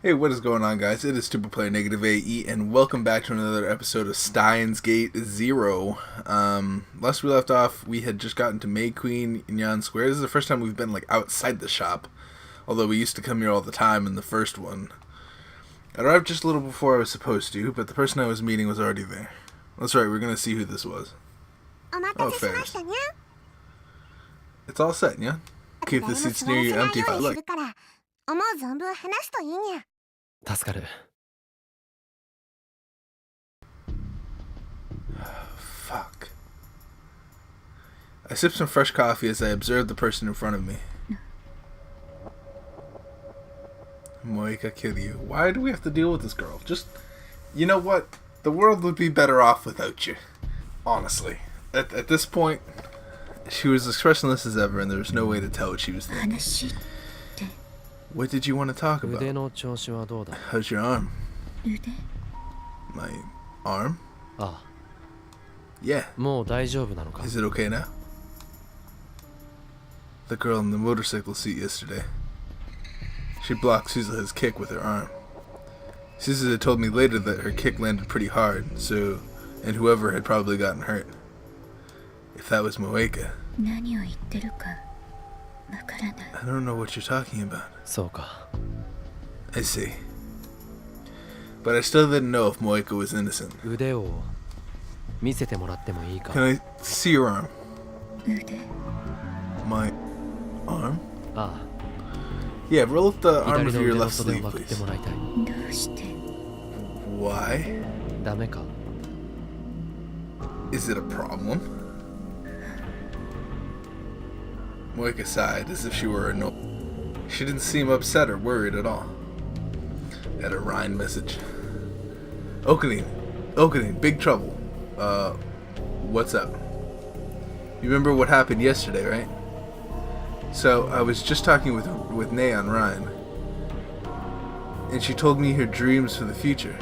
Hey, what is going on, guys? It is Stupid Player NegativeAE, and welcome back to another episode of Steins Gate Zero. Last we left off, we had just gotten to May Queen in Yan Square. This is the first time we've been outside the shop, although we used to come here all the time in the first one. I arrived just a little before I was supposed to, but the person I was meeting was already there. That's right, we're gonna see who this was. Oh, fair. It's all set, yeah? Keep the seats near you empty if I look. 思う存分話すといいにゃ。助かる。Fuck. I sipped some fresh coffee as I observed the person in front of me. Moika Kiryu. Why do we have to deal with this girl? Just, you know what? The world would be better off without you. Honestly. At this point, she was expressionless as ever, and there was no way to tell what she was thinking. What did you want to talk about? How's your arm? My arm? Yeah. Is it okay now? The girl in the motorcycle seat yesterday. She blocked Suzuha's kick with her arm. Suzuha told me later that her kick landed pretty hard, and whoever had probably gotten hurt. If that was Moeka. I don't know what you're talking about. I see. But I still didn't know if Moeka was innocent. Can I see your arm? My arm? Yeah, roll up the arm of your left sleeve, please. Why? Is it a problem? Moeka sighed as if she were annoyed. She didn't seem upset or worried at all. At a Rhine message. Okanin, big trouble. What's up? You remember what happened yesterday, right? So, I was just talking with Nay on Rhine. And she told me her dreams for the future.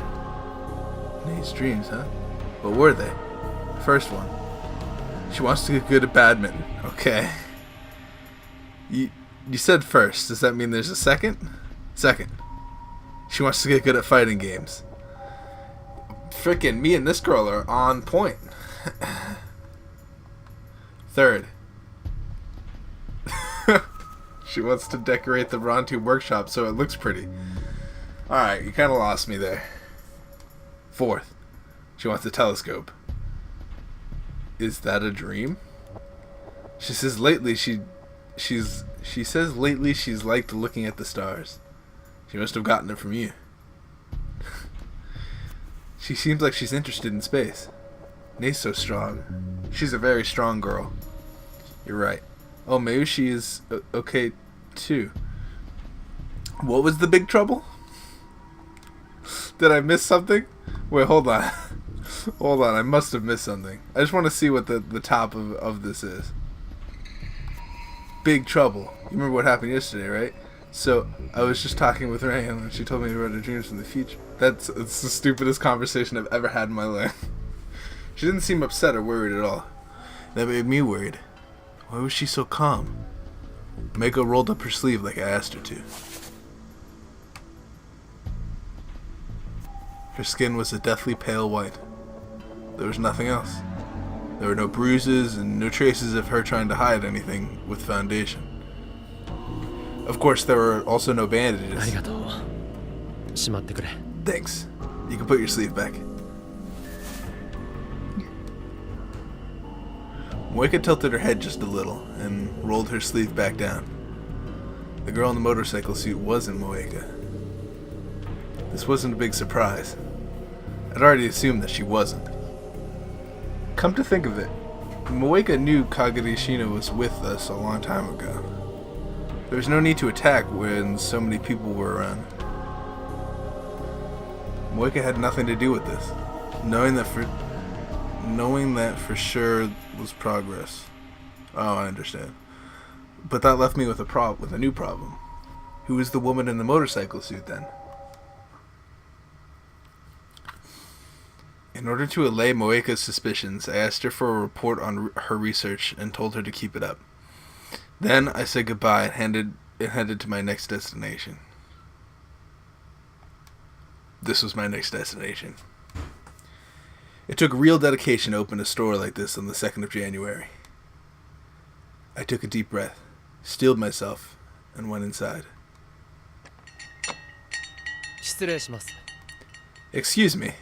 Nay's dreams, huh? What were they? First one. She wants to get good at badminton. Okay. You said first. Does that mean there's a second? Second. She wants to get good at fighting games. Frickin' me and this girl are on point. Third. She wants to decorate the Braun workshop so it looks pretty. Alright, you kinda lost me there. Fourth. She wants a telescope. Is that a dream? She says lately she says lately she's liked looking at the stars. She must have gotten it from you. She seems like she's interested in space. Nay's so strong. She's a very strong girl. You're right. Oh, maybe she is okay too. What was the big trouble? Did I miss something? Wait, hold on. Hold on, I must have missed something. I just want to see what the top of this is. Big trouble. You remember what happened yesterday, right? So, I was just talking with Ray and she told me about her dreams in the future. It's the stupidest conversation I've ever had in my life. She didn't seem upset or worried at all. That made me worried. Why was she so calm? Mako rolled up her sleeve like I asked her to. Her skin was a deathly pale white. There was nothing else. There were no bruises and no traces of her trying to hide anything with foundation. Of course, there were also no bandages. Thanks. You can put your sleeve back. Moeka tilted her head just a little and rolled her sleeve back down. The girl in the motorcycle seat wasn't Moeka. This wasn't a big surprise. I'd already assumed that she wasn't. Come to think of it, Moeka knew Kagurishina was with us a long time ago. There was no need to attack when so many people were around. Moeka had nothing to do with this. Knowing that for sure was progress. Oh, I understand. But that left me with a new problem. Who was the woman in the motorcycle suit then? In order to allay Moeka's suspicions, I asked her for a report on her research and told her to keep it up. Then I said goodbye and headed to my next destination. this was my next destination. It took real dedication to open a store like this on the 2nd of January. I took a deep breath, steeled myself, and went inside. Excuse me.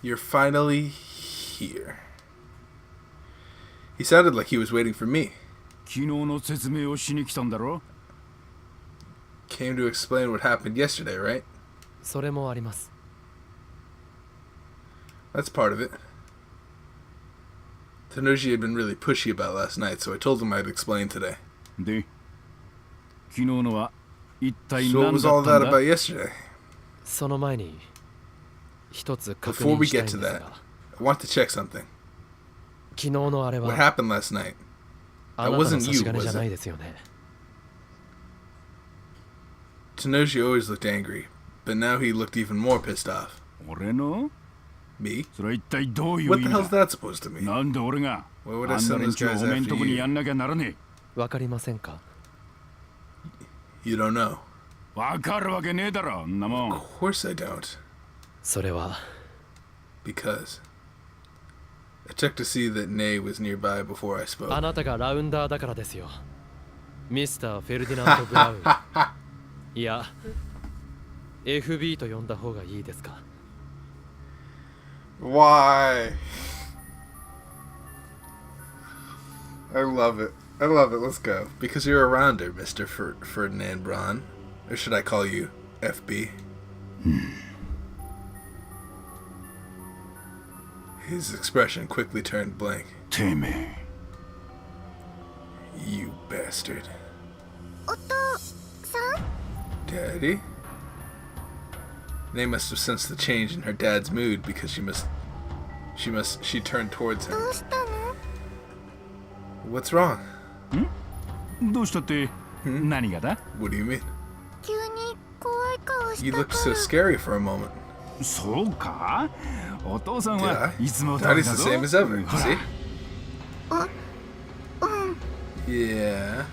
You're finally here. He sounded like he was waiting for me. Came to explain what happened yesterday, right? That's part of it. Tenoji had been really pushy about last night, so I told him I'd explain today. So what was all that about yesterday? Before we get to that, I want to check something. What happened last night? That wasn't you, was it? Tenoji always looked angry, but now he looked even more pissed off. Me? What the hell's that supposed to mean? Why would I send those guys after you? You don't know. Of course I don't. Because I checked to see that Nay was nearby before I spoke. Mr. Ferdinand Braun. いや、FB と呼んだ方がいいですか? Why? I love it. I love it. Let's go. Because you're a rounder, Mr. Ferdinand Braun. Or should I call you FB? His expression quickly turned blank. Timmy. You bastard. お父さん? Daddy? Nay must have sensed the change in her dad's mood because she turned towards him. どうしたの? What's wrong? どうしたって、何がだ? What do you mean? 急に怖い顔した You から looked so scary for a moment. そうか? お父さん Did はいつも I? 通りだ Daddy's the ぞ。 same as ever. See? うん。 Yeah.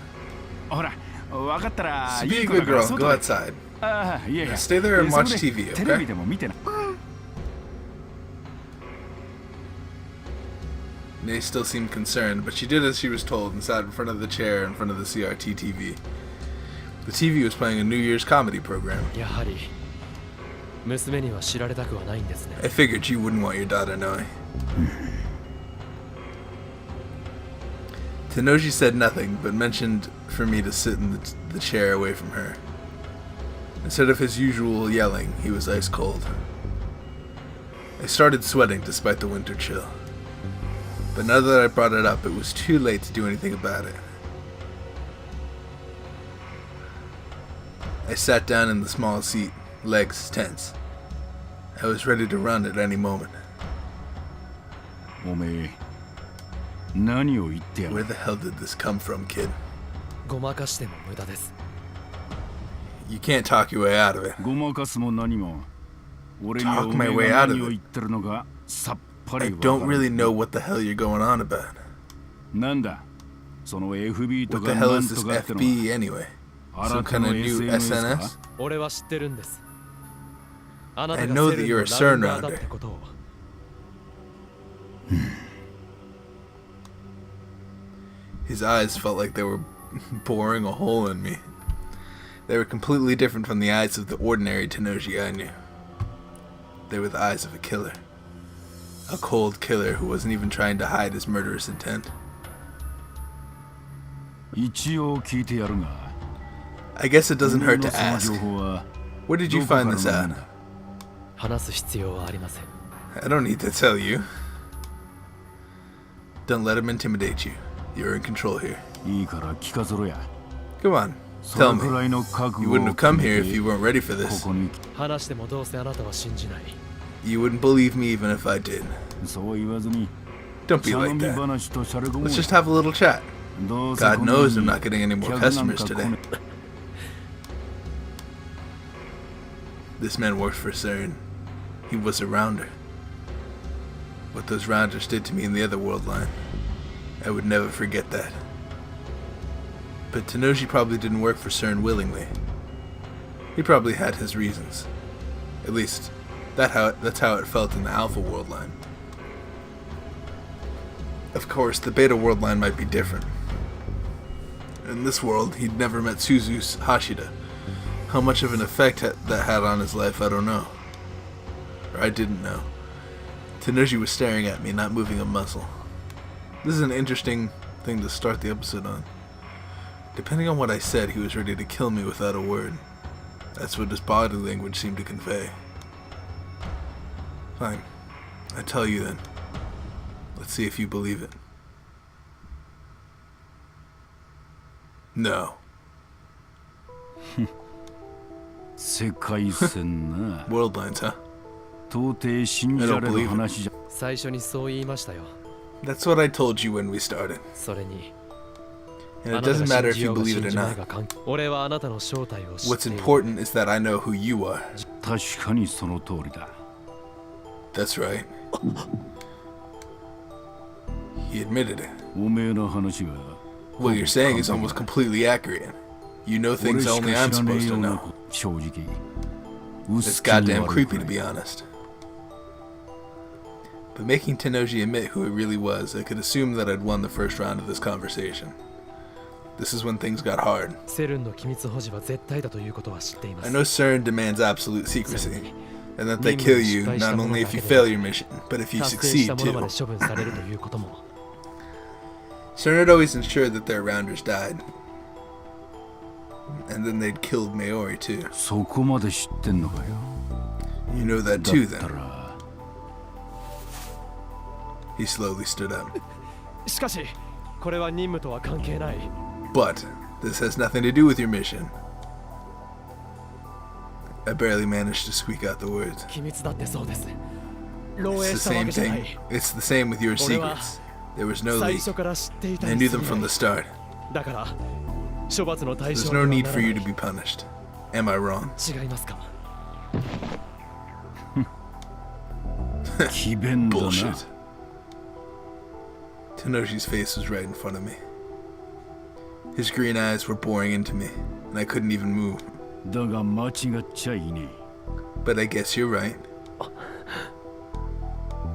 ほら、わかったら So い be い a 子 good だから girl. 外 Go で。 outside. ああ、いやいや。 Stay there and それ watch で TV, テレ okay? ビでも見てな。Nay still seemed concerned, but she did as she was told and sat in front of the chair in front of the CRT TV. The TV was playing a New Year's comedy program. やはり娘には知られたくはないんですね。 I figured you wouldn't want your daughter knowing. Tenoji said nothing, but mentioned for me to sit in the chair away from her. Instead of his usual yelling, he was ice cold. I started sweating despite the winter chill. But now that I brought it up, it was too late to do anything about it. I sat down in the small seat, legs tense. I was ready to run at any moment. おめえ、何を言ってや Where る? the hell did this come from, kid? ごまかしても無駄です。 You can't talk your way out of it. ごまかすも何も。俺には Talk おめ my え way が out of 何を it. 言ってるのかさっぱり I わか don't ら really ん。 know what the hell you're going on about. なんだその FB と What か the hell な is ん this とかってのは FB anyway? 新 Some た kind な of new SNS か SNS? 俺は知ってるんです。あなた I が know セ that ル you're の a ラ CERN ウンダーだってことを。 His eyes felt like they were boring a hole in me. They were completely different from the eyes of the ordinary Tenoji I knew. They were the eyes of a killer. A cold killer who wasn't even trying to hide his murderous intent. 一応聞いてやるが I guess it doesn't hurt to その ask. 情報は Where did you どこから find の this もの out? だ? 話す必要はありません。 I don't need to tell you. Don't let him intimidate you. You're in control here. いいから聞かせろや Come on, それ tell く me. らいの覚 You 悟 wouldn't を have come 決 here め if て you weren't ready for こ this. こに話してもどうせあなたは信じない。 You wouldn't believe me even if I did. そう言わずに Don't be 茶飲 like み that. 話としゃれ込もう Let's just have a little chat. どうせ God この knows 世 I'm に not getting any more 客なん customers か来 today. ね This man worked for CERN. He was a rounder. What those rounders did to me in the other world line, I would never forget that. But Tenoji probably didn't work for CERN willingly. He probably had his reasons. At least, that's how it felt in the Alpha world line. Of course, the Beta world line might be different. In this world, he'd never met Suzu Hashida. How much of an effect that had on his life, I don't know. Or I didn't know. Tenoji was staring at me, not moving a muscle. This is an interesting thing to start the episode on. Depending on what I said, he was ready to kill me without a word. That's what his body language seemed to convey. Fine. I tell you then. Let's see if you believe it. No. World lines, huh? I don't believe it. 最初にそう言いましたよ。 That's what I told you when we started. それに And it doesn't matter if you believe it or not. 俺はあなたの正体を知 What's っている。 important is that I know who you are. 確かにその通りだ。 That's right. He admitted it. おめえの話は What you're saying is almost completely accurate. You know things only I'm supposed to know. 正直 It's goddamn creepy, to be honest. But making Tenoji admit who it really was, I could assume that I'd won the first round of this conversation. This is when things got hard. セルンの機密保持は絶対だということは知っていま I す。 know CERN demands absolute secrecy, and that they kill you not only if you fail your mission, but if you 達成した succeed ものま too. で処分されるということも。 CERN had always ensured that their rounders died. And then they'd killed Maori too. そこまで知ってんのかよ。 You know that だ too った then. ら He slowly stood up. しかし、これは任務とは関係ない。 But this has nothing to do with your mission. I barely managed to squeak out the words. 機密だってそうです。漏 It's 洩 the したわ same けじゃな thing. い。 It's the same with your secrets. There was no 最 leak. 初から知っていた I に knew 過 them ぎ from ない the start. だから処罰の対 There's 象 no に need は for な you ら to ない be punished. Am I wrong? 違いますか。詭弁だな。 Bullshit. Tenoshi's face was right in front of me. His green eyes were boring into me, and I couldn't even move. だが間違っちゃいね But I guess you're right.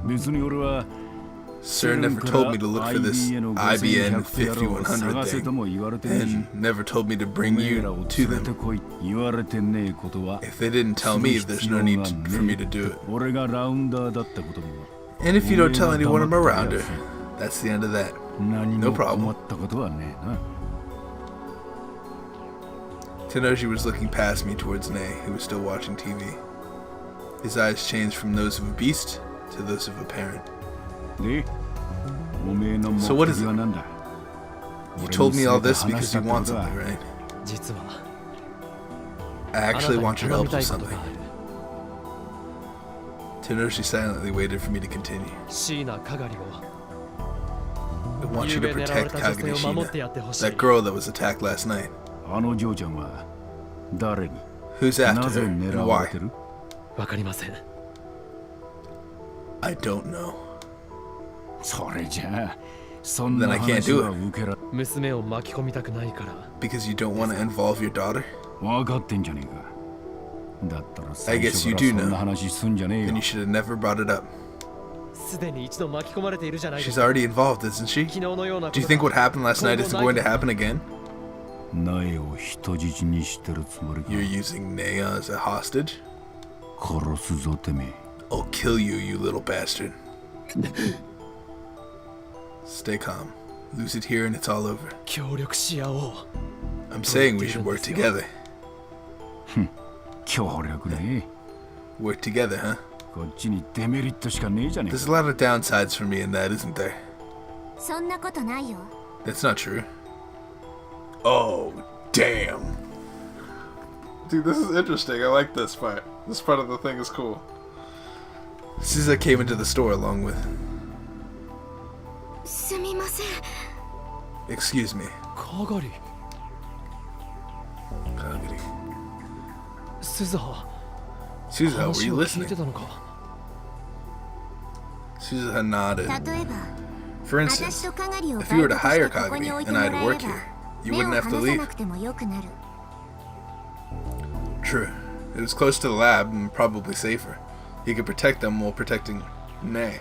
え。別に俺は Sir never told me to look for this IBN 5100 thing, and never told me to bring you to them. 言われてねえことは If they didn't tell me, there's no need for me to do it. 俺がラウンダーだったことも And if you don't tell anyone I'm around her, that's the end of that. 何 No も problem. 困ったことはねえな。 Tenoji was looking past me towards Nei, who was still watching TV. His eyes changed from those of a beast to those of a parent. で、おめえの目 So what is 的 it? はなんだ You told me all this because you want something, right? 実は I あなた actually に want your 頼 help みた with いこと something. がある。 Tenoshi silently waited for me to continue. 椎名かがりを I want you 夕 to べ狙われ protect た女性を守って Kagane やってほしい。 that girl that was attacked last night. あの嬢ちゃんは誰に Who's after なぜ her and 狙われ why? てるわかりません。 I don't know. それじゃあそん Then な I can't 話 do は it. 受けら娘を巻き込みたくないから。 Because you don't want to involve your daughter? 分かってんじゃねえか。だったら I 最 guess 初 you から do そん know. な話すんじゃねえ Then よ you。should have never brought it up. すでに一度巻き込まれているじゃないです She's か。 already involved, isn't she? 昨日のようなこ Do と you think what が happened last night isn't going to happen again? 苗を人質にしてるつもりか You're using Nea as a hostage? 殺すぞてめえ。 I'll kill you, you little bastard. Stay calm. Lose it here and it's all over. 協力し合おう。 I'm saying we should work together. 協力ね。 Work together, huh? こっちにデメリットしかねえじゃねえ There's か。 a lot of downsides for me in that, isn't there? そんなことないよ。 That's not true. Oh, damn. Dude, this is interesting. I like this part. This part of the thing is cool. Suza came into the store along with... すみません。 Excuse me. かがり。 Kagari. 鈴葉。 Suza, were 話 you を聞い listening? てたのか。 Suza nodded. 例えば、 For 私 instance, とかがりを if you were to バイ hire トとしてここに Kagari 置いて and も I ら to えれ work ば here, you wouldn't have to leave. True. It was close to the lab and probably safer. He could protect them while protecting Nei.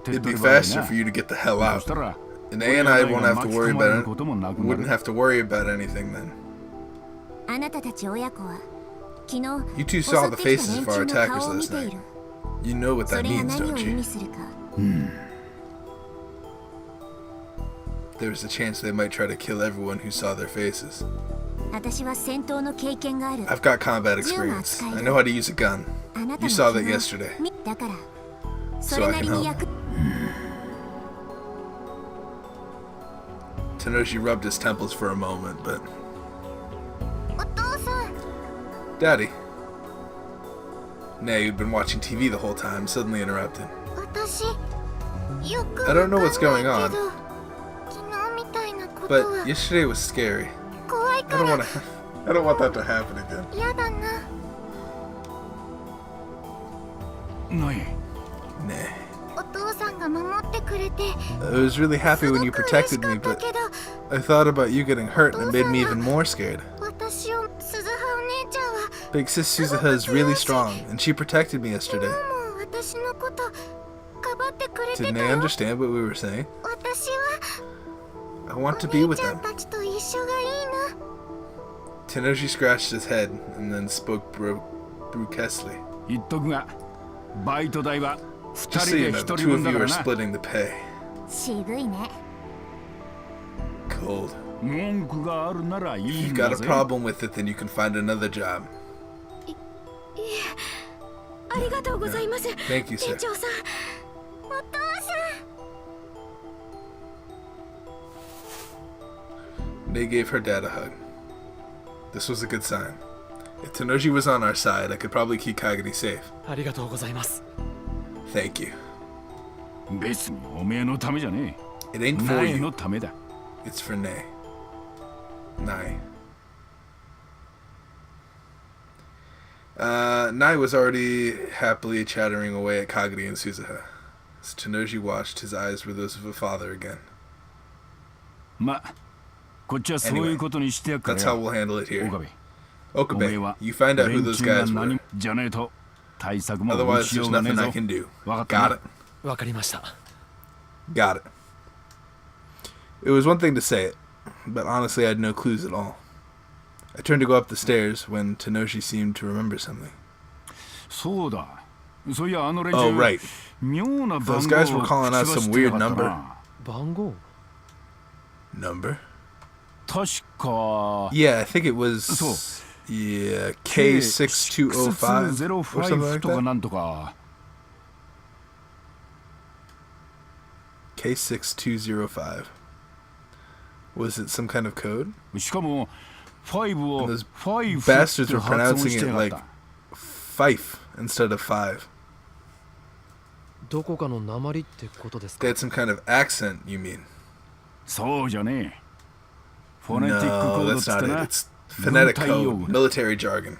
It'd be faster for you to get the hell out. And A and I won't have to worry about it. Wouldn't have to worry about anything then. You two saw the faces of our attackers last night. You know what that means, don't you? There's a chance they might try to kill everyone who saw their faces. I've got combat experience. I know how to use a gun. You saw that yesterday. So I can help. Tenoshi rubbed his temples for a moment, but... Daddy. Nei, who'd been watching TV the whole time, suddenly interrupted. I don't know what's going on, but yesterday was scary. I don't want that to happen again. Nei. I was really happy when you protected me, but I thought about you getting hurt and it made me even more scared. Big sis Suzuha is really strong, and she protected me yesterday. Did Nei understand what we were saying? I want to be with them. Tenoshi scratched his head and then spoke brusquely. Just so you know, the two of you are splitting the pay. Cold. If you've got a problem with it, then you can find another job. No. Thank you, sir. Nei gave her dad a hug. This was a good sign. If Tenoshi was on our side, I could probably keep Kagami safe. Thank you. It ain't for you. It's for Nei. Nei was already happily chattering away at Kagami and Suzuha. As Tenoshi watched, his eyes were those of a father again. Anyway, that's how we'll handle it here. Okabe, you find out who those guys were. Otherwise, there's nothing I can do. Got it? Got it. It was one thing to say it, but honestly I had no clues at all. I turned to go up the stairs when Tenoshi seemed to remember something. Oh, right. Those guys were calling out some weird number. Number? Yeah, I think it was... Yeah, K6205 or something like that. K6205. Was it some kind of code? And those bastards were pronouncing it like Fife instead of 5. They had some kind of accent, you mean? No, that's not it. It's phonetic code, military jargon.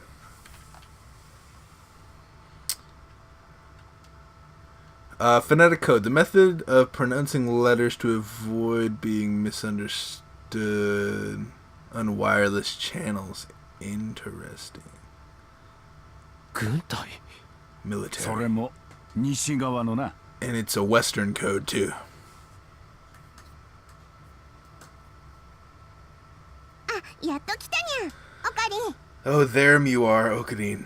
Phonetic code, the method of pronouncing letters to avoid being misunderstood on wireless channels. Interesting. Military. And it's a Western code too. Oh, there you are, Okadine.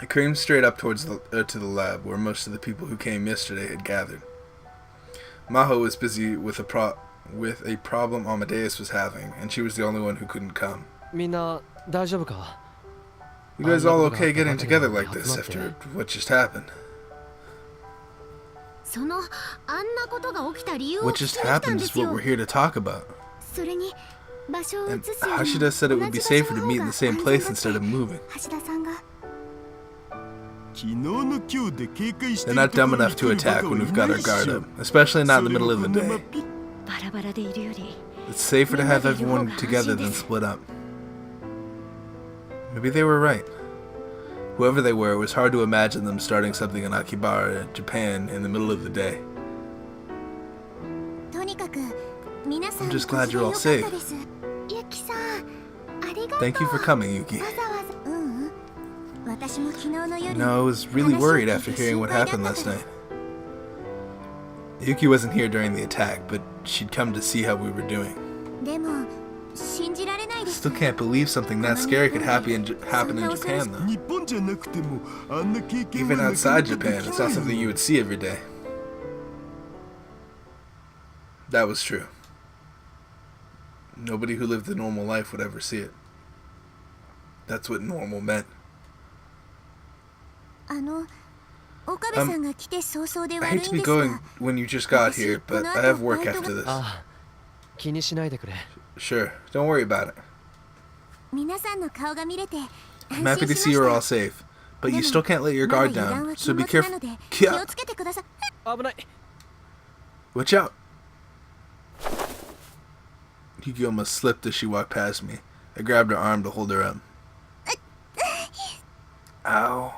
I creamed straight up towards to the lab, where most of the people who came yesterday had gathered. Maho was busy with a problem Amadeus was having, and she was the only one who couldn't come. You guys all okay getting together like this after what just happened? What just happened is what we're here to talk about. And Hashida said it would be safer to meet in the same place instead of moving. They're not dumb enough to attack when we've got our guard up, especially not in the middle of the day. It's safer to have everyone together than split up. Maybe they were right. Whoever they were, it was hard to imagine them starting something in Akibara, Japan, in the middle of the day. とにかく皆さん I'm just glad you're all 無事でよか safe. ったです。ゆきさん、ありがとう。 Thank you for coming, Yuki. わざわざ。私も昨日の夜 No, I was really worried after hearing what happened last night. Yuki wasn't here during the attack, but she'd come to see how we were doing. でも信じられないです。 Still can't believe something that scary could happen in Japan, though. 日本じゃなくてもあんな経験 Even は outside なかな Japan, かでき it's な not い something you would see every day. That was true. Nobody who lived a normal life would ever see it. That's what normal meant. 岡部さんが来て早々で I 悪 hate い to ん be です going が、 when you just got here, but I have work after this. ああ、気にしないでくれ。 Sure, don't worry about it. 皆さんの顔が見れて I'm 安 happy 心 to し see ま you're all した。 safe, but you でも still can't let your まだ guard 油断 down, は so 禁 be 物な careful. ので気を Yeah, つけてください。危ない。 watch out. Yuki almost slipped as she walked past me. I grabbed her arm to hold her up. Ow.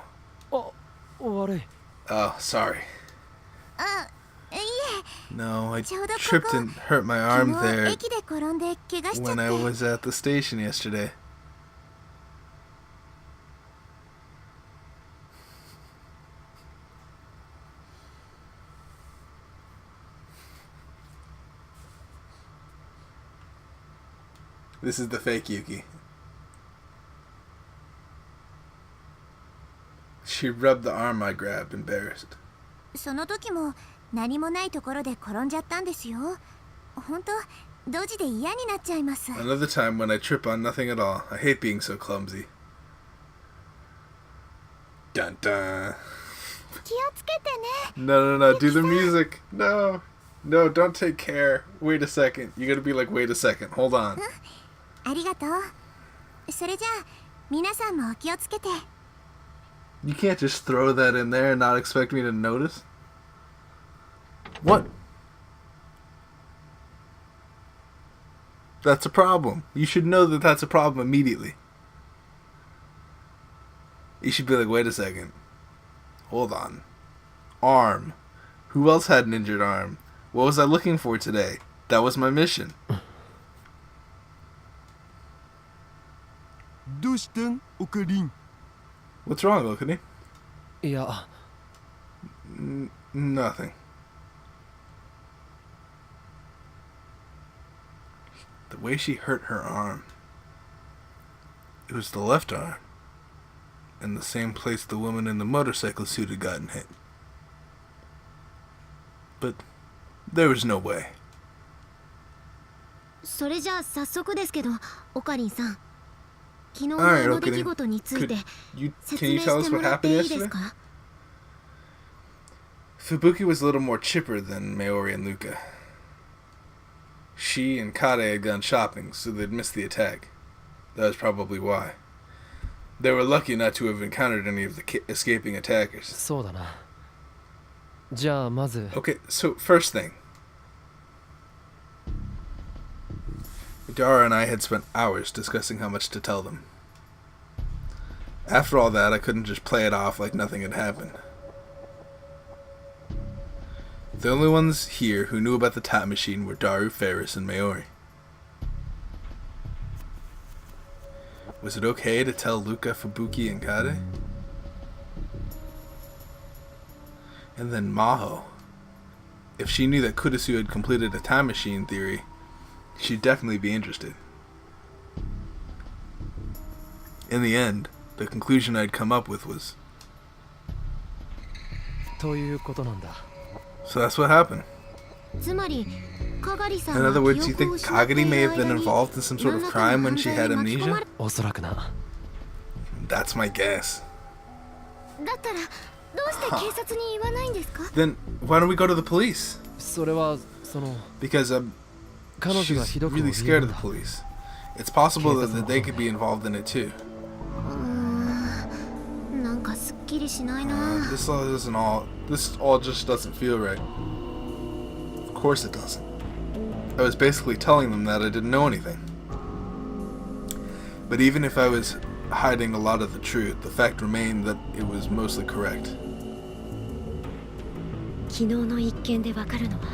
あ、悪い。 Oh, sorry. あ、いえ。 No, I ちょうどここ tripped and hurt my arm 昨日 there 駅で転んで怪我しちゃっ when I て。 was at the station yesterday. This is the fake Yuki. She rubbed the arm I grabbed, embarrassed. その時も何もないところで転んじゃったんですよ。本当ドジで嫌になっちゃいます。 Another time when I trip on nothing at all. I hate being so clumsy. Dun dun. 気をつけてね。 No, no, no, do the music. No. No, don't take care. Wait a second. You gotta be like, wait a second. Hold on. ありがとう。それじゃあ皆さんもお気をつけて。 You can't just throw that in there and not expect me to notice. What? That's a problem. You should know that that's a problem immediately. You should be like, wait a second. Hold on. Arm. Who else had an injured arm? What was I looking for today? That was my mission. どうしたんオカリン What's wrong, Okuni? いや、 Nothing. The way she hurt her arm. It was the left arm. In the same place the woman in the motorcycle suit had gotten hit. But there was no way. それじゃあ早速ですけど、オカリンさん。昨日の Alright, 出来事について Can 説 you 明 tell し us ても what らって happened いいです yesterday? か？ Fubuki was a little more chipper than Mayori and Luca. She and Kade had gone shopping, so they'd missed the attack. That was probably why. They were lucky not to have encountered any of the escaping attackers. そうだな。じゃあまず、 Okay, so first thing. Dara and I had spent hours discussing how much to tell them. After all that, I couldn't just play it off like nothing had happened. The only ones here who knew about the time machine were Daru, Ferris, and Mayori. Was it okay to tell Luca, Fubuki, and Kade? And then Maho. If she knew that Kurisu had completed a time machine theory, she'd definitely be interested. In the end, the conclusion I'd come up with was... ということなんだ。 So that's what happened. つまり、かがりさん In は other words, you 記憶 think を失ってい Kagari る may have been 間に involved in some sort of crime when she had 何らかの犯罪に巻き込ま amnesia? れおそらくな。 That's my guess. だったらどうして警察に言わないんですか？ Then why don't we go to the police? それは、その、 Because 彼女が she's ひどく really 怯え scared る of ん the だ。 police. It's possible that 警察の they 方 could be involved in it too. なんかすっきりしないな。 This all just doesn't feel right. Of course it doesn't. I was basically telling them that I didn't know anything. But even if I was hiding a lot of the truth. The fact remained that it was mostly correct. 昨日の一件でわかるのは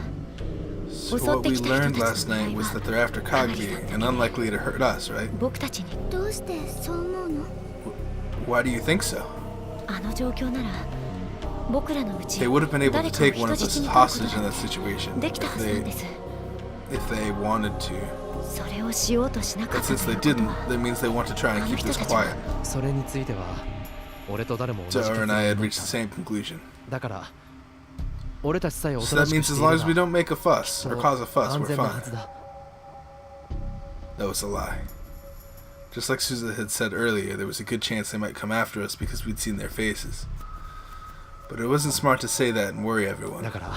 So what we learned last night was that they're after Kagri and unlikely to hurt us, right? 僕たちにどうしてそう思うの？ Why do you think so? あの状況なら僕らのうち They would have been able to 誰かを take one 人 of 質 us に取ること hostage in that situation できたはずなんです if they wanted to. それをしようとしなか But ったと since い they うこと didn't, は that means they want to try and keep this quiet. それについては俺と誰も同じ Jar 結論 and I だ had reached the same conclusion. だから俺たちさえお So とな that しく means して as いれ long as we ば don't make a fuss or cause a fuss, 安 we're 全なは fine. ずだ That was a lie. Just like Susan had said earlier, there was a good chance they might come after us because we'd seen their faces. But it wasn't smart to say that and worry everyone. だから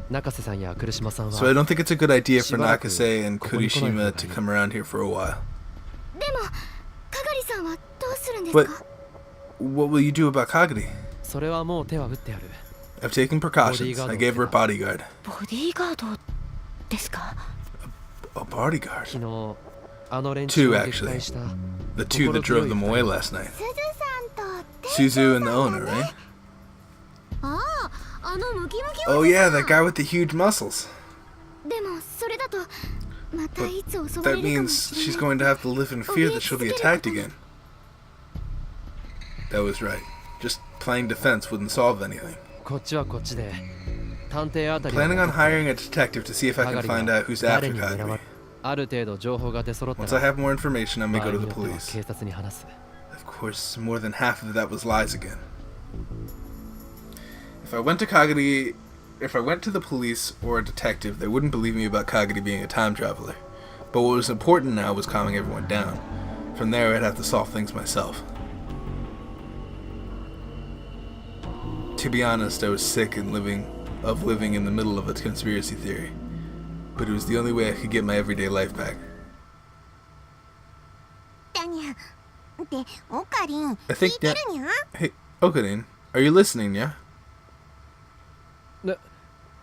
中瀬さんや来島さんは So I don't think it's a good idea for しばらく Nakase and ここに来ない方がいい。 Kurishima to come around here for a while. でもかがりさんはどうするんです But か？ what will you do about Kagri? それはもう手は打ってある I've taken precautions. I gave her a bodyguard. ボディーガードですか？ A bodyguard? 昨日あの連中 Two, を撃 actually. 退した The two that drove them away last night. すずさんと Suzu and the owner, right? ああ、あのムキムキ Oh yeah, that guy with the huge muscles. でもそれだとまたいつ襲われ That るかも means しれ she's ない。 going to have to live in fear that she'll be attacked again. That was right. Just playing defense wouldn't solve anything. こっちはこっちで探偵あたりを Planning on hiring a detective to see if I can find out who's 誰 after に狙わ Kagami. れある程度情報が出揃った Once I ら have more information, I may 場合 go to に the よっては police. 警察に話す Of course, more than half of that was lies again. If I went to Kagami, if I went to the police or a detective, they wouldn't believe me about Kagami being a time traveler. But what was important now was calming everyone down. From there, I'd have to solve things myself. To be honest, I was sick of living in the middle of a conspiracy theory. But it was the only way I could get my everyday life back. だにゃ。で、オカリン、 I 聞い think て that. るにゃ？ Hey, Okarin, are you listening, yeah?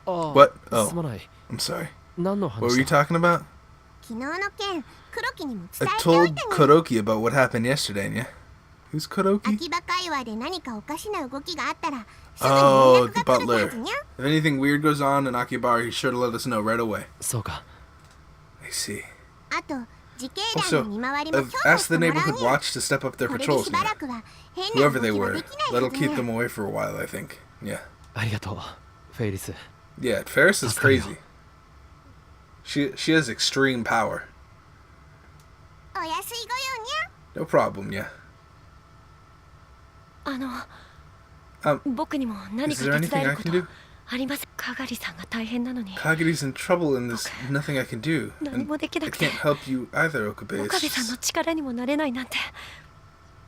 ああ What? Oh. すまない I'm sorry. 何の What were 話 you だ talking about? 昨日の件、黒木にも I 伝えておい told てね。 Kuroki about what happened yesterday, yeah? Who's Kuroki? 秋葉界隈で何かおかしな動きがあったら、すぐに Oh, 連 the 絡が来るは butler. ずにゃ。 If anything weird goes on in Akihabara, he's sure to let us know right away. そうか I see. あと、自警団 Also, の見回りも I've 強化 asked し the てもらう neighborhood にゃ。 watch to step up their これで patrols しば now. らくは変な Whoever 動 they きは were, できない that'll はずに keep ゃ。 them away for a while, I think. Yeah. ありがとうフェイリス Yeah, Ferris is That's crazy. She has extreme power. お安いご用にゃ。 No problem, yeah. 僕にも何 Is か there 手 anything 伝え I るこ can と do? ありませんかがりさんが大変なのに Kaguri's in trouble and there's nothing I can do. 何 And もでき I なくて can't help you either, Okabe. 岡 It's 部さんの just- 力にもなれないなんて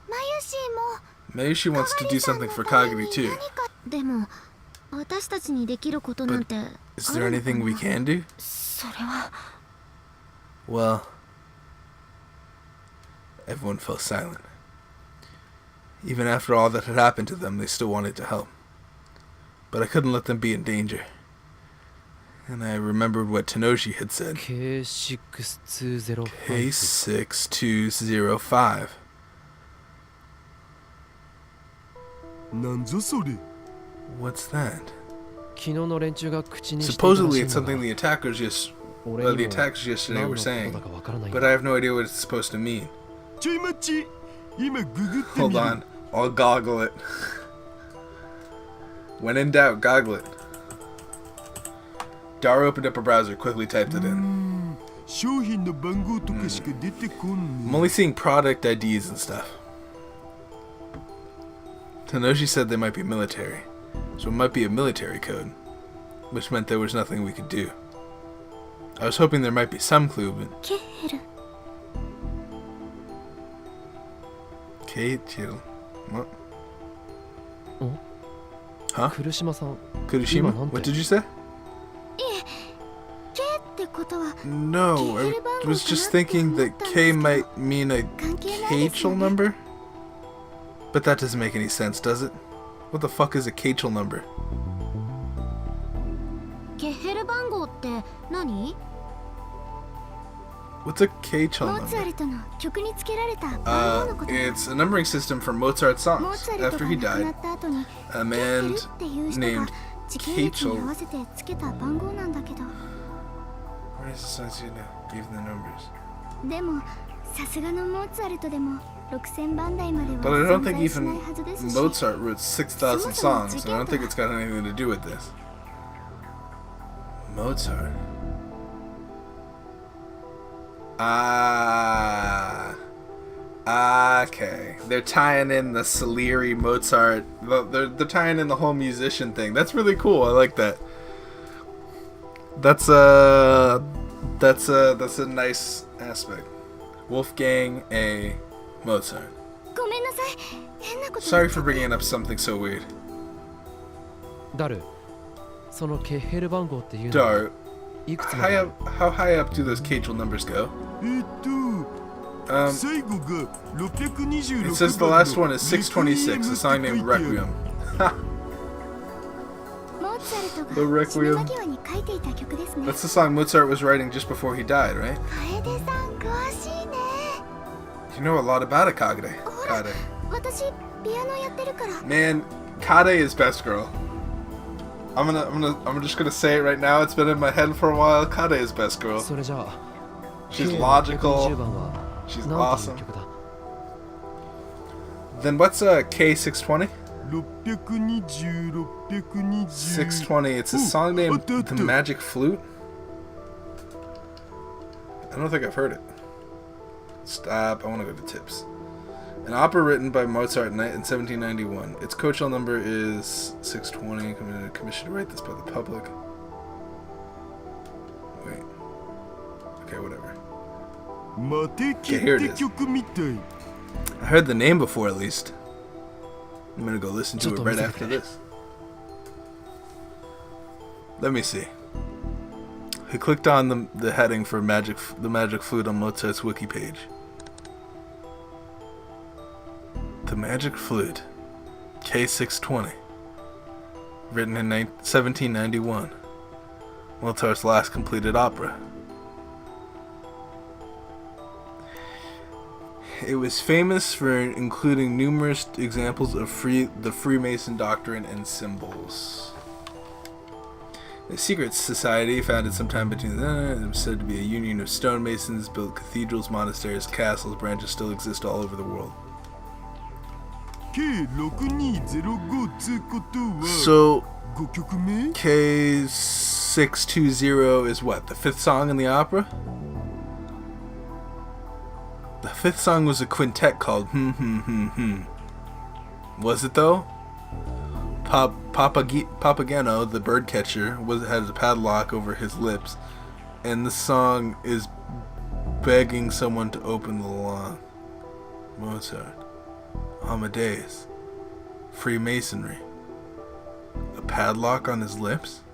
まゆしも Maybe she wants to do something for Kaguri too. でも私たちにできることなんて Is there anything we can do? それは Well, everyone fell silent. Even after all that had happened to them, they still wanted to help. But I couldn't let them be in danger. And I remembered what Tenoshi had said. K6205 K6205. なんぞそれ What's that? 昨日の連中が口にしていたらし Supposedly い it's のが something the attackers just 俺 the にも attackers yesterday 何 were のこと saying. だかわからない But I have no idea what it's supposed to mean. ちょい待ち今ググってみ Hold る on. I'll goggle it. When in doubt, goggle it. Dara opened up a browser, quickly typed it in. 商品の番号とかしか出てこん I'm only seeing product IDs and stuff. Tenoshi said they might be military, so it might be a military code, which meant there was nothing we could do. I was hoping there might be some clue, but ケヘル Kate, chill. What? Oh? Huh? 来島さん Kurushima? 今なんて What did you say? ケってことは No, I was just thinking that K might mean a 関係ないですよ Kachel ね number? But that doesn't make any sense, does it? What the fuck is a Kachel number? ケヘル番号って何？ What's a K-chel モーツァ number? ルトの曲につけられた番号のこと。 It's a numbering system for Mozart's モー songs. ツァルト After が he 亡くな died, った後に a ケ man ッテルっていう人が named 時系列に合 K-chel わせてつけた番号なんだけど、 Where is the songs you know? Gave them the numbers. でもさすがのモーツァルトでも6000番台までは But I don't 存 think 在しな even いはずですし、 Mozart wrote 6,000 songs, so I don't think it's got anything to do with this. Mozart. Okay. They're tying in the Salieri Mozart. They're tying in the whole musician thing. That's really cool. I like that. That's a nice aspect. Wolfgang A. Mozart. ごめんなさい、変なこと Sorry for bringing up something so weird. ダル、そのケッヘル番号っていうのは Dar, いくつまである？ how high up do those K-chel numbers go? It 最後が626 says the last one is 626, a song named Requiem. モーツァルト The が Requiem. 死ぬ間際に書いていた曲ですね。 That's the song Mozart was writing just before he died, right? 楓さん詳しいね。 You know a lot about it, Kade. ほら Kade. 私ピアノやってるから。 Man, Kade is best girl. I'm just gonna say it right now. It's been in my head for a while. Kade is best girl. それじゃあ She's 920 logical. 番は She's 何ていう awesome. 曲だ？ Then what's K620? 620 620. It's a song named The Magic Flute. I don't think I've heard it. Stop. I want to go to tips. An opera written by Mozart in 1791. Its K-chel number is 620. Commissioned to write this by the public. Wait. Okay, whatever. 魔的 here it って is. 曲みたい。 I heard the name before, at least. I'm gonna go listen to it right after this. Let me see. I clicked on the heading for the magic flute on Mozart's wiki page. The Magic Flute, K620, written in 1791, Mozart's last completed opera. It was famous for including numerous examples of the Freemason doctrine and symbols. A secret society founded sometime between it was said to be a union of stonemasons, built cathedrals, monasteries, castles. Branches still exist all over the world. K6205 つうことは So 5曲目 K620 is what? The fifth song in the opera? The fifth song was a quintet called Was it though? Papageno, the birdcatcher, had a padlock over his lips, and the song is begging someone to open the lock. Mozart, Amadeus, Freemasonry, a padlock on his lips?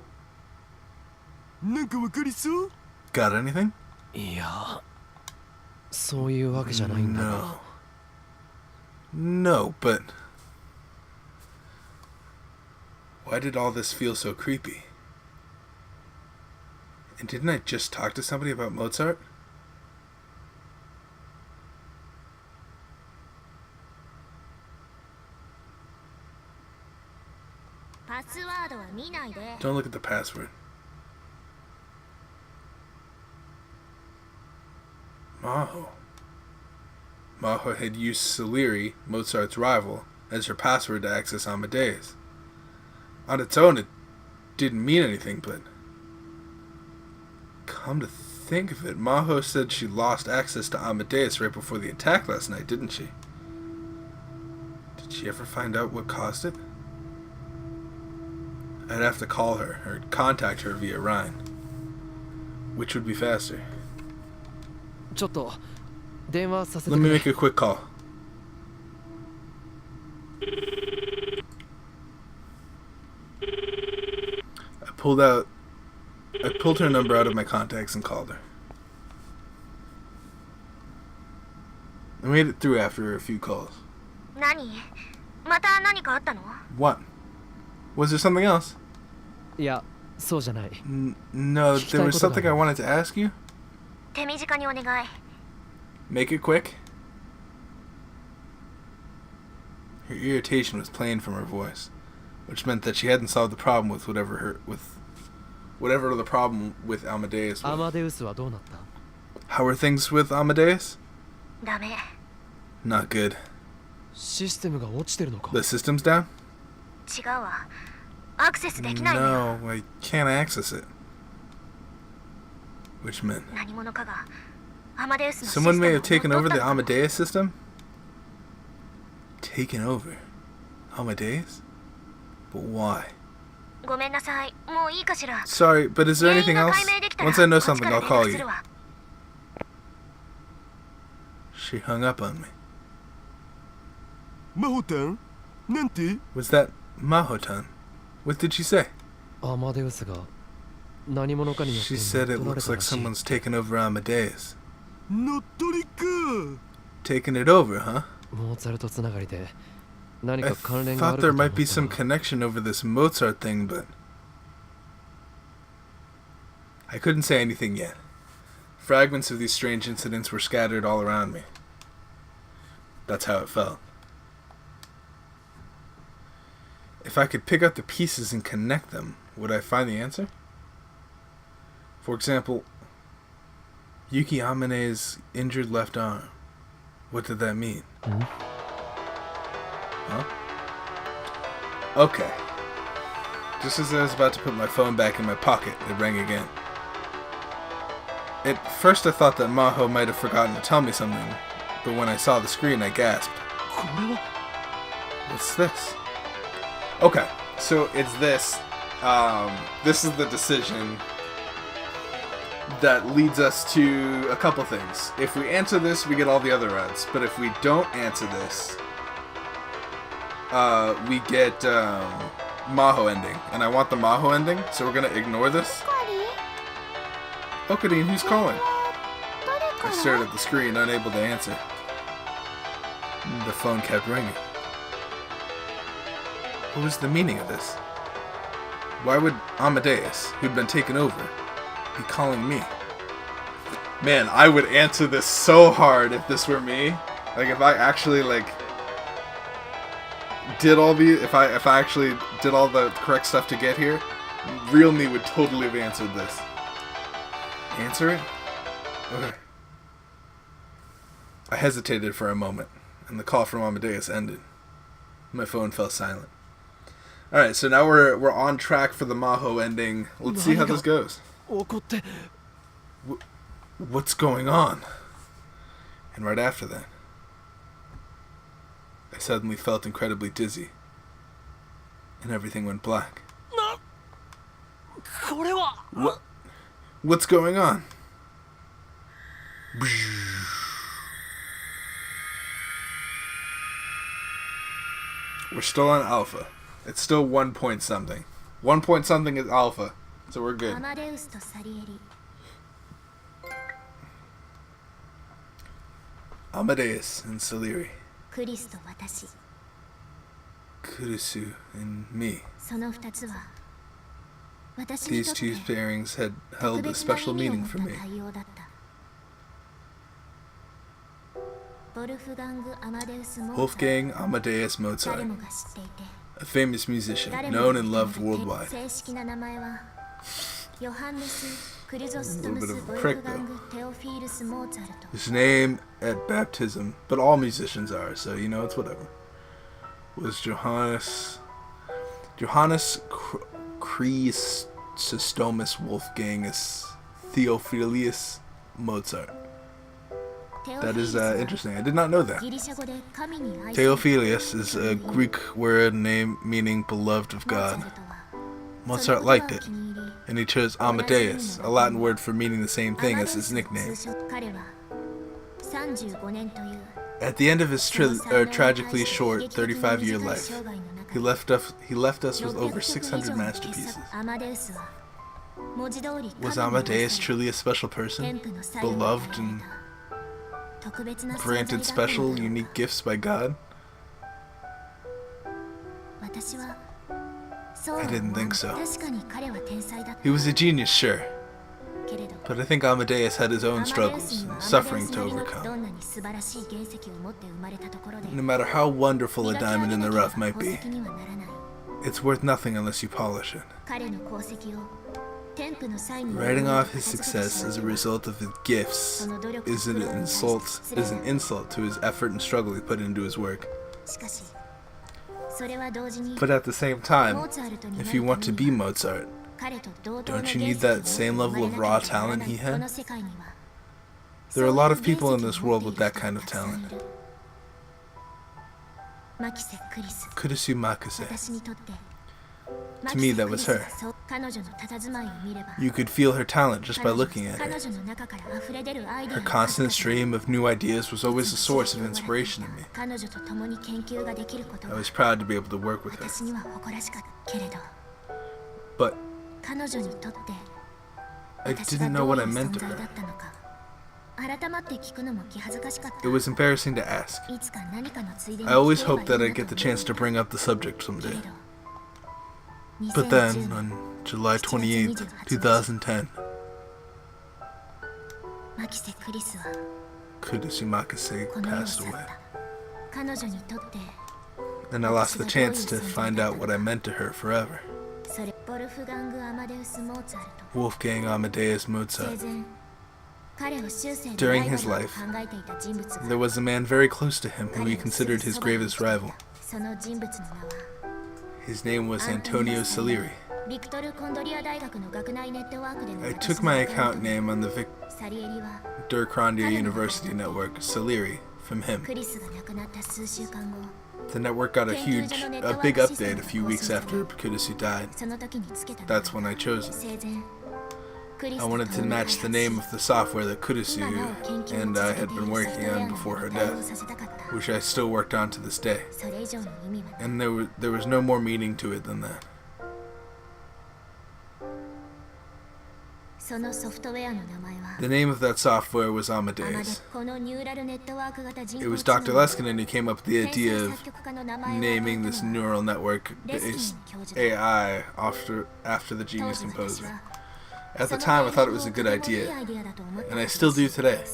なんかわかりそう Got anything? いや、そういうわけじゃないんだが。 No, but why did all this feel so creepy? And didn't I just talk to somebody about Mozart? Don't look at the password. Maho. Maho had used Salieri, Mozart's rival, as her password to access Amadeus. On its own, it didn't mean anything, but come to think of it, Maho said she lost access to Amadeus right before the attack last night, didn't she? Did she ever find out what caused it? I'd have to call her, or contact her via Rhine. Which would be faster? ちょっと電話させて Let く me れ。 make a quick call. I pulled her number out of my contacts and called her. I made it through after a few calls. 何？また何かあったの？ What? Was there something else? いや、そうじゃない。 No, there was something I wanted to ask you. 手短にお願い。 Make it quick. Her irritation was plain from her voice, which meant that she hadn't solved the problem with whatever the problem with Amadeus was. アマデウスはどうなった？ How are things with Amadeus? ダメ。 Not good. システムが落ちてるのか？ The system's down? 違うわ。アクセスできないのよ。 No, I can't access it. Which meant 何者かがアマデウスのシステ someone ム may を have taken 乗っ over 取 the ったの。 Amadeus system? Taken over? Amadeus? But why? ごめんなさい。もういいかしら。 Sorry, but is there 原因 anything が else? 解明できたら Once I know こっち something, から I'll 連 call 絡す you. るわ。 She hung up on me. マホタンなんて Was that Maho-tan? What did she say? アマデウスが何者かによって She said it 乗っ取られ looks たら like しい。 someone's taken over Amadeus. 乗っ取りか Taken it over, huh? モーツァルトつながりで何 I か関連があ thought る there かと思 might っ be た some が connection over this Mozart thing, but I couldn't say anything yet. Fragments of these strange incidents were scattered all around me. That's how it felt. If I could pick up the pieces and connect them, would I find the answer? For example, Yuki Amane's injured left arm. What did that mean? Huh? Okay. Just as I was about to put my phone back in my pocket, it rang again. At first I thought that Maho might have forgotten to tell me something, but when I saw the screen I gasped. これは What's this? Okay, so it's this. This is the decision that leads us to a couple things. If we answer this, we get all the other routes. But if we don't answer this, we get Maho ending. And I want the Maho ending, so we're gonna ignore this. Okadine, who's calling? I stared at the screen, unable to answer. The phone kept ringing. What was the meaning of this? Why would Amadeus, who'd been taken over, be calling me? Man, I would answer this so hard if this were me. Like, if I actually, did all the... If I actually did all the correct stuff to get here, real me would totally have answered this. Answer it? Okay. I hesitated for a moment, and the call from Amadeus ended. My phone fell silent. Alright, so now we're on track for the Maho ending. Let's see how this goes. 起こって What's going on? And right after that, I suddenly felt incredibly dizzy. And everything went black. これは What's going on? We're still on alpha. It's still 1 point something. 1 point something is alpha. So we're good. アマデウスとサリエリ。 Amadeus and Salieri. クリスと私。 Kurisu and me. その二つは私に These とって two pairings had 特 held a 別な special 意味を meaning 持っ for た me. 対応だった。ボルフガング・アマデウス・モーツァルト Wolfgang Amadeus 誰 Mozart, もが知っていて a famous musician, 誰も known が and 認 loved めて worldwide. 正式な名前はヨハンネス・クリゾストム A little ス・ bit of ボ a ル prick, フガング・テオフィールス・モーツァルト His name at baptism, but all musicians are, so you know, it's whatever, was Johannes Chrysostomus Wolfgangus Theophilus Mozart. That is interesting. I did not know that. ギリシャ語で神に愛される Theophilus is a Greek word name meaning beloved of モーツァ God. ルトは Mozart liked it, and he chose Amadeus, a Latin word for meaning the same thing as his nickname. 彼は35年という At the end of his tragically short 35-year life, he left us with over 600 masterpieces. Was Amadeus truly a special person, beloved and granted special, unique gifts by God? I didn't think so. He was a genius, sure, But I think Amadeus had his own struggles and suffering to overcome. No matter how wonderful a diamond in the rough might be, it's worth nothing unless you polish it. Writing off his success as a result of his gifts is an insult to his effort and struggle he put into his work. But at the same time, if you want to be Mozart, don't you need that same level of raw talent he had? There are a lot of people in this world with that kind of talent. Kurisu Makise. To me, that was her. You could feel her talent just by looking at her. Her constant stream of new ideas was always a source of inspiration to me. I was proud to be able to work with her. But I didn't know what I meant to her. It was embarrassing to ask. I always hoped that I'd get the chance to bring up the subject someday. But then, on July 28th, 2010, Kurisu Makise passed away. And I lost the chance to find out what I meant to her forever. Wolfgang Amadeus Mozart. During his life, there was a man very close to him who he considered his gravest rival. His name was Antonio Salieri. I took my account name on the Victor Crondia University network, Salieri, from him. The network got a big update a few weeks after Kurisu died. That's when I chose it. I wanted to match the name of the software that Kurisu and I had been working on before her death, which I still worked on to this day. And there was no more meaning to it than that. The name of that software was Amadeus. It was Dr. Leskinen who came up with the idea of naming this neural network AI after the genius composer. At the time, I thought it was a good idea, and I still do today.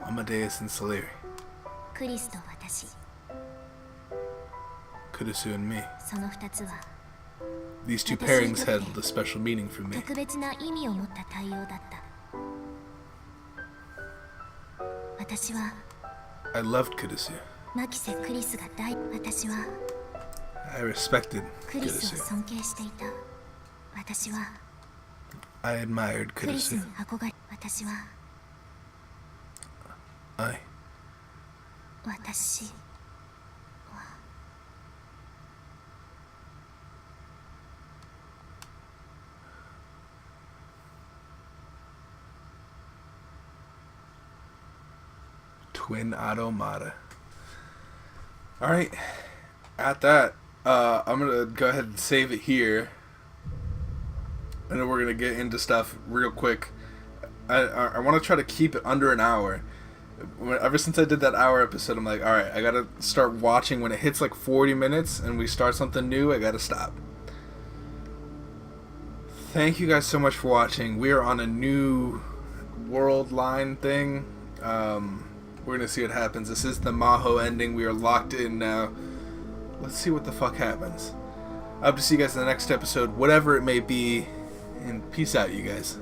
Amadeus and Salieri. Kurisu and me. These two pairings held a special meaning for me. I loved Kurisu. I respected Kurisu. I admired Kurisu. I. Twin automata. Alright, at that, I'm gonna go ahead and save it here. And then we're gonna get into stuff real quick. I want to try to keep it under an hour. Ever since I did that hour episode, I'm like, alright, I gotta start watching. When it hits like 40 minutes and we start something new, I gotta stop. Thank you guys so much for watching. We are on a new world line thing. We're gonna see what happens. This is the Maho ending. We are locked in now. Let's see what the fuck happens. I hope to see you guys in the next episode, whatever it may be. And peace out, you guys.